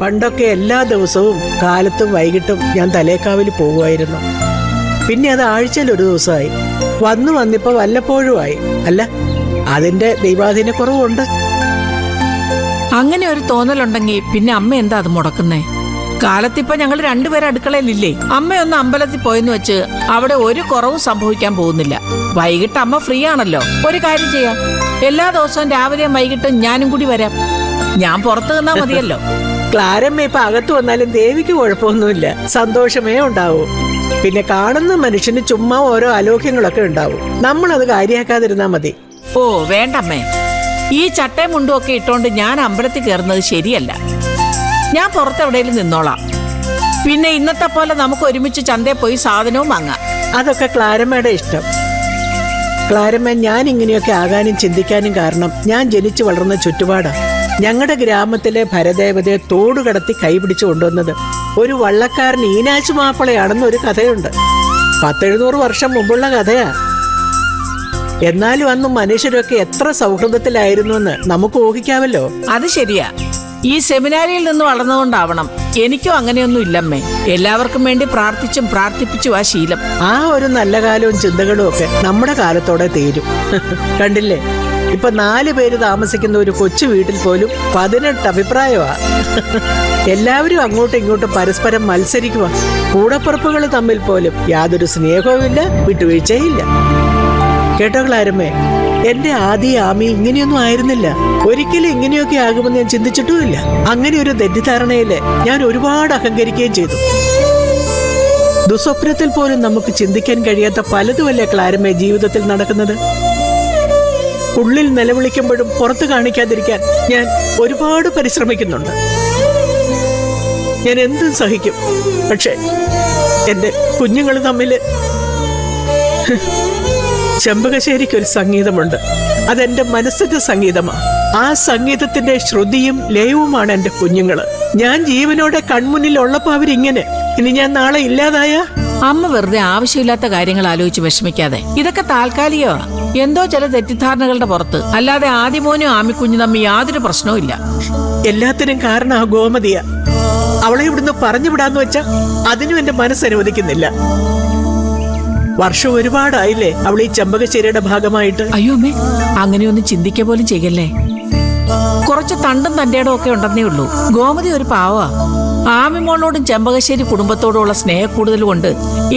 പണ്ടൊക്കെ എല്ലാ ദിവസവും കാലത്തും വൈകിട്ടും ഞാൻ തലേക്കാവിൽ പോകുമായിരുന്നു. പിന്നെ അത് ആഴ്ചയിൽ ഒരു ദിവസമായി. വന്നിപ്പോ വല്ലപ്പോഴും ആയി. അല്ല, അതിന്റെ ദൈവാധീന കുറവുണ്ട്. അങ്ങനെ ഒരു തോന്നലുണ്ടെങ്കിൽ പിന്നെ അമ്മ എന്താ അത് മുടക്കുന്നേ? കാലത്തിപ്പോ ഞങ്ങൾ രണ്ടുപേരും അടുക്കളയിലില്ലേ? അമ്മയൊന്ന് അമ്പലത്തിൽ പോയെന്ന് വെച്ച് അവിടെ ഒരു കുറവും സംഭവിക്കാൻ പോകുന്നില്ല. വൈകിട്ട് അമ്മ ഫ്രീ ആണല്ലോ. ഒരു കാര്യം ചെയ്യാം, എല്ലാ ദിവസവും രാവിലെയും വൈകിട്ടും ഞാനും കൂടി വരാം. ഞാൻ പുറത്തു നിന്നാ മതിയല്ലോ. ക്ലാരമ്മ ഇപ്പൊ അകത്ത് വന്നാലും ദേവിക്ക് കുഴപ്പമൊന്നുമില്ല, സന്തോഷമേ ഉണ്ടാവൂ. പിന്നെ കാണുന്ന മനുഷ്യന് ചുമ്മാ ഓരോ അലോക്യങ്ങളൊക്കെ ഉണ്ടാവും. നമ്മളത് കാര്യാക്കാതിരുന്നാ മതി. ഓ വേണ്ടമ്മേ, ഈ ചട്ടയും മുണ്ടും ഒക്കെ ഇട്ടോണ്ട് ഞാൻ അമ്പലത്തിൽ കയറുന്നത് ശരിയല്ല. ഞാൻ പുറത്തെവിടെയും നിന്നോളാം. പിന്നെ ഇന്നത്തെ പോലെ നമുക്ക് ഒരുമിച്ച് ചന്തയിൽ പോയി സാധനവും വാങ്ങാം. അതൊക്കെ ക്ലാരമ്മയുടെ ഇഷ്ടം. ക്ലാരമ്മ, ഞാൻ ഇങ്ങനെയൊക്കെ ആകാനും ചിന്തിക്കാനും കാരണം ഞാൻ ജനിച്ചു വളർന്ന ചുറ്റുപാടാ. ഞങ്ങളുടെ ഗ്രാമത്തിലെ ഭരദേവതയെ തോടുകടത്തി കൈപിടിച്ചു കൊണ്ടുവന്നത് ഒരു വള്ളക്കാരൻ ഈനാശു മാപ്പിളയാണെന്നൊരു കഥയുണ്ട്. 100-700 വർഷം മുമ്പുള്ള കഥയാ. എന്നാലും അന്ന് മനുഷ്യരൊക്കെ എത്ര സൗഹൃദത്തിലായിരുന്നു എന്ന് നമുക്ക് ഊഹിക്കാമല്ലോ. അത് ശരിയാ. ഈ സെമിനാരിയിൽ നിന്ന് വളർന്നുകൊണ്ടാവണം എനിക്കും അങ്ങനെയൊന്നും ഇല്ലമ്മേ. എല്ലാവർക്കും വേണ്ടി പ്രാർത്ഥിപ്പിച്ചു ആ ശീലം. ആ ഒരു നല്ല കാലവും ചിന്തകളും ഒക്കെ നമ്മുടെ കാലത്തോടെ തീരും. കണ്ടില്ലേ, ഇപ്പൊ 4 പേര് താമസിക്കുന്ന ഒരു കൊച്ചു വീട്ടിൽ പോലും 18 അഭിപ്രായമാ. എല്ലാവരും അങ്ങോട്ടും ഇങ്ങോട്ടും പരസ്പരം മത്സരിക്കുക. കൂടപ്പുറപ്പുകൾ തമ്മിൽ പോലും യാതൊരു സ്നേഹവുമില്ല, വിട്ടുവീഴ്ചയില്ല. കേട്ടോ ക്ലാരമ്മേ, എന്റെ ആമി ഇങ്ങനെയൊന്നും ആയിരുന്നില്ല. ഒരിക്കലും ഇങ്ങനെയൊക്കെ ആകുമെന്ന് ഞാൻ ചിന്തിച്ചിട്ടുമില്ല. അങ്ങനെ ഒരു തെറ്റിദ്ധാരണയില് ഞാൻ ഒരുപാട് അഹങ്കരിക്കുകയും ചെയ്തു. ദുസ്വപ്നത്തിൽ പോലും നമുക്ക് ചിന്തിക്കാൻ കഴിയാത്ത പലതുമല്ലേ ക്ലാരമ്മേ ജീവിതത്തിൽ നടക്കുന്നത്. ഉള്ളിൽ നിലവിളിക്കുമ്പോഴും പുറത്ത് കാണിക്കാതിരിക്കാൻ ഞാൻ ഒരുപാട് പരിശ്രമിക്കുന്നുണ്ട്. ഞാൻ എന്തും സഹിക്കും. പക്ഷെ എന്റെ കുഞ്ഞുങ്ങൾ തമ്മില് ചെമ്പകശ്ശേരിക്കൊരു സംഗീതമുണ്ട്. അതെന്റെ മനസ്സിന്റെ സംഗീതമാണ്. ആ സംഗീതത്തിന്റെ ശ്രുതിയും ലയവുമാണ് എന്റെ കുഞ്ഞുങ്ങള്. ഞാൻ ജീവനോടെ കൺമുന്നിൽ ഉള്ളപ്പോ അവരിങ്ങനെ. ഇനി ഞാൻ നാളെ ഇല്ലാതായ? അമ്മ വെറുതെ ആവശ്യമില്ലാത്ത കാര്യങ്ങൾ ആലോചിച്ച് വിഷമിക്കാതെ. ഇതൊക്കെ താൽക്കാലികമാ. എന്തോ ചില തെറ്റിദ്ധാരണകളുടെ പുറത്ത്. അല്ലാതെ ആദിമോനും ആമിക്കുഞ്ഞു തമ്മിൽ യാതൊരു പ്രശ്നവും ഇല്ല. എല്ലാത്തിനും കാരണം ആ ഗോമതിയാ. അവളെ ഇവിടുന്ന് പറഞ്ഞു വിടാന്ന് വെച്ചാ അതിനും എന്റെ മനസ്സ് അനുവദിക്കുന്നില്ല. വർഷം ഒരുപാടായില്ലേ അവൾ ഈ ചെമ്പകശ്ശേരിയുടെ ഭാഗമായിട്ട്. അയ്യോ അമ്മേ, അങ്ങനെയൊന്നും ചിന്തിക്ക പോലും ചെയ്യല്ലേ. കുറച്ച് തണ്ടും തന്റേടം ഒക്കെ ഉണ്ടെന്നേ ഉള്ളൂ. ഗോമതി ഒരു പാവാ. ആമിമോളോടും ചെമ്പകശ്ശേരി കുടുംബത്തോടുള്ള സ്നേഹക്കൂടുതൽ കൊണ്ട്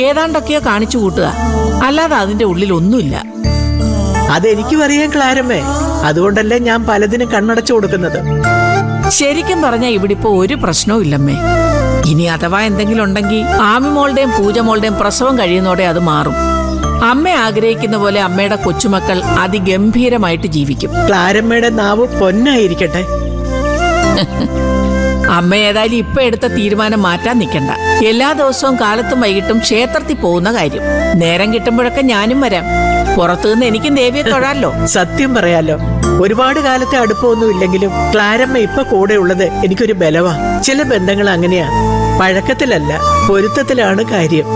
ഏതാണ്ടൊക്കെയോ കാണിച്ചു കൂട്ടുക, അല്ലാതെ അതിന്റെ ഉള്ളിൽ ഒന്നുമില്ല. അതെനിക്കും അറിയാൻ ക്ലാരമ്മേ. അതുകൊണ്ടല്ലേ ഞാൻ പലതിനും കണ്ണടച്ചു കൊടുക്കുന്നത്. ശരിക്കും പറഞ്ഞാൽ ഇവിടെ ഇപ്പോ ഒരു പ്രശ്നവും ഇല്ലമ്മേ. ഇനി അഥവാ എന്തെങ്കിലും ഉണ്ടെങ്കിൽ ആമിമോളുടെയും പൂജമോളുടെയും പ്രസവം കഴിയുന്നതോടെ അത് മാറും. അമ്മ ആഗ്രഹിക്കുന്ന പോലെ അമ്മയുടെ കൊച്ചുമക്കൾ അതിഗംഭീരമായിട്ട് ജീവിക്കും. ക്ലാരമ്മയുടെ നാവ് പൊന്നായിരിക്കട്ടെ. അമ്മ ഏതായാലും ഇപ്പൊ എടുത്ത തീരുമാനം മാറ്റാൻ നിൽക്കണ്ട. എല്ലാ ദിവസവും കാലത്തും വൈകിട്ടും ക്ഷേത്രത്തിൽ പോകുന്ന കാര്യം. നേരം കിട്ടുമ്പോഴൊക്കെ ഞാനും വരാം. പുറത്തുനിന്ന് എനിക്കും ദേവിയെ തൊഴാലോ. സത്യം പറയാലോ, ഒരുപാട് കാലത്തെ അടുപ്പമൊന്നും ഇല്ലെങ്കിലും ക്ലാരമ്മ ഇപ്പൊ കൂടെ ഉള്ളത് എനിക്കൊരു ബലവാ. ചില ബന്ധങ്ങൾ അങ്ങനെയാ, പഴക്കത്തിലല്ല പൊരുത്തത്തിലാണ് കാര്യം.